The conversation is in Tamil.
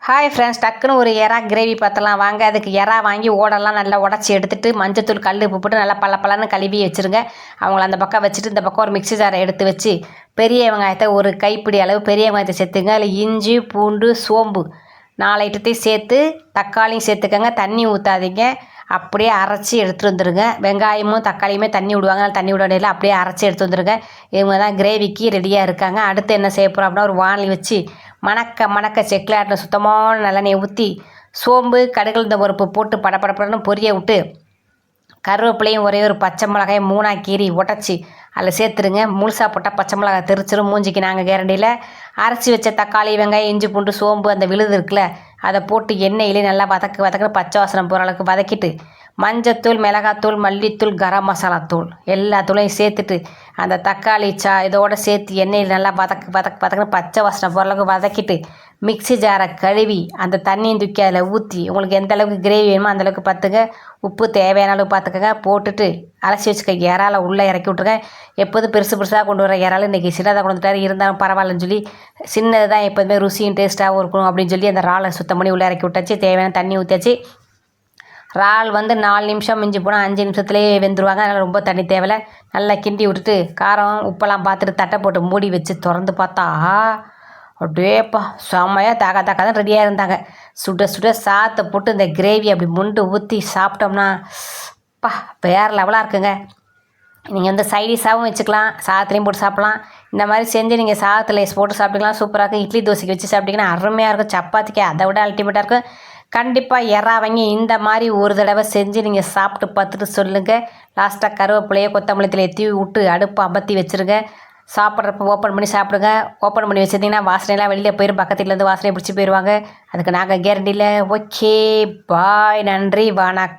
ஹாய் ஃப்ரெண்ட்ஸ், டக்குன்னு ஒரு எறா கிரேவி பார்த்தலாம் வாங்க. அதுக்கு எறா வாங்கி ஓடெல்லாம் நல்லா உடச்சி எடுத்துட்டு மஞ்சத்தூள் கல் உப்பு போட்டு நல்லா பல்லன்னு கழுவி வச்சுருங்க. அவங்கள அந்த பக்கம் வச்சுட்டு இந்த பக்கம் ஒரு மிக்ஸி ஜாரை எடுத்து வச்சு பெரிய வெங்காயத்தை ஒரு கைப்பிடி அளவு பெரிய வெங்காயத்தை சேர்த்துங்க. அதில் இஞ்சி பூண்டு சோம்பு 4 ஐட்டத்தையும் சேர்த்து தக்காளியும் சேர்த்துக்கங்க. தண்ணி ஊற்றாதீங்க, அப்படியே அரைச்சி எடுத்துகிட்டு வந்துடுங்க. வெங்காயமும் தக்காளியுமே தண்ணி விடுவாங்க, தண்ணி விட வேண்டியதில்லை, அப்படியே அரைச்சி எடுத்து வந்துடுங்க. இவங்க தான் கிரேவிக்கு ரெடியாக இருக்காங்க. அடுத்து என்ன செய்ய போகிறோம் அப்படின்னா, ஒரு வானலி வச்சு மணக்க செக்கில் ஆட்டின சுத்தமான நல்லெண்ணெயை ஊற்றி சோம்பு கடுகுளுந்த பருப்பு போட்டு படப்படப்படன்னு பொரிய விட்டு கருவேப்பிலையும் ஒரே ஒரு பச்சை மிளகாயை 3ஆக கீறி உடச்சி அதில் சேர்த்துருங்க. முழுசாக போட்டால் பச்சை மிளகாய் தெரிச்சிரும் மூஞ்சிக்கு. நாங்கள் கேரண்டியில் அரைச்சி வச்ச தக்காளி வெங்காயம் இஞ்சி பூண்டு சோம்பு அந்த விழுது இருக்குல்ல, அதை போட்டு எண்ணெயிலே நல்லா வதக்கு பச்சை வாசனை போகிற அளவுக்கு வதக்கிட்டு மஞ்சத்தூள் மிளகாத்தூள் மல்லித்தூள் கரம் மசாலா தூள் எல்லா தூளையும் சேர்த்துட்டு அந்த தக்காளி இதோடு சேர்த்து எண்ணெயில் நல்லா வதக்குன்னு பச்சை வாசனை போகிற அளவுக்கு வதக்கிட்டு மிக்ஸி ஜாரை கழுவி அந்த தண்ணியும் தூக்கி அதில் ஊற்றி உங்களுக்கு எந்த அளவுக்கு கிரேவி வேணுமோ அந்தளவுக்கு பார்த்துங்க. உப்பு தேவையான அளவு பார்த்துக்கங்க. போட்டுட்டு அலசி வச்சுக்க இறாலை உள்ளே இறக்கி விட்ருங்க. எப்போதும் பெருசாக கொண்டு வர இறால் இன்றைக்கி சின்னதாக கொண்டு வந்துட்டார், இருந்தாலும் பரவாயில்லன்னு சொல்லி சின்னது தான் எப்போதுமே ருசியும் டேஸ்ட்டாகவும் இருக்கணும் அப்படின்னு சொல்லி அந்த இறாலை சுத்தம் பண்ணி உள்ளே இறக்கி விட்டாச்சு. தேவையான தண்ணி ஊற்றியாச்சு. இறால் 4 நிமிஷம் மிஞ்சி போனால் 5 நிமிஷத்துலேயே வெந்துருவாங்க. அதனால் ரொம்ப தண்ணி தேவையில்லை. நல்லா கிண்டி விட்டுட்டு காரம் உப்பெல்லாம் பார்த்துட்டு தட்டை போட்டு மூடி வச்சு திறந்து பார்த்தா அப்படியேப்பா செம்மையாக தான் ரெடியாக இருந்தாங்க. சுட சாத்தை போட்டு இந்த கிரேவி அப்படி முண்டு ஊற்றி சாப்பிட்டோம்னா வேறு லெவலாக இருக்குங்க. நீங்கள் சைடிஷாகவும் வச்சுக்கலாம், சாதத்துலேயும் போட்டு சாப்பிட்லாம். இந்த மாதிரி செஞ்சு நீங்கள் சாதத்தில் போட்டு சாப்பிட்டுக்கலாம், சூப்பராக இருக்கும். இட்லி தோசைக்கு வச்சு சாப்பிட்டிங்கன்னா அருமையாக இருக்கும். சப்பாத்திக்கு அதை விட அல்டிமேட்டாக இருக்கும். கண்டிப்பாக எறா வாங்கி இந்த மாதிரி ஒரு தடவை செஞ்சு நீங்கள் சாப்பிட்டு பார்த்துட்டு சொல்லுங்கள். லாஸ்ட்டாக கருவேப்பிலையை கொத்தமல்லி தழையை தூவி விட்டு அடுப்பை அமர்த்தி வச்சுருங்க. சாப்பிட்றப்ப ஓப்பன் பண்ணி சாப்பிடுங்க. ஓப்பன் பண்ணி வச்சுருந்தீங்கன்னா வாசனைலாம் வெளியில் போயிடும், பக்கத்துலேருந்து வாசனையை பிடிச்சி போயிடுவாங்க. அதுக்கு நாங்கள் கேரண்டியில். ஓகே பாய், நன்றி, வணக்கம்.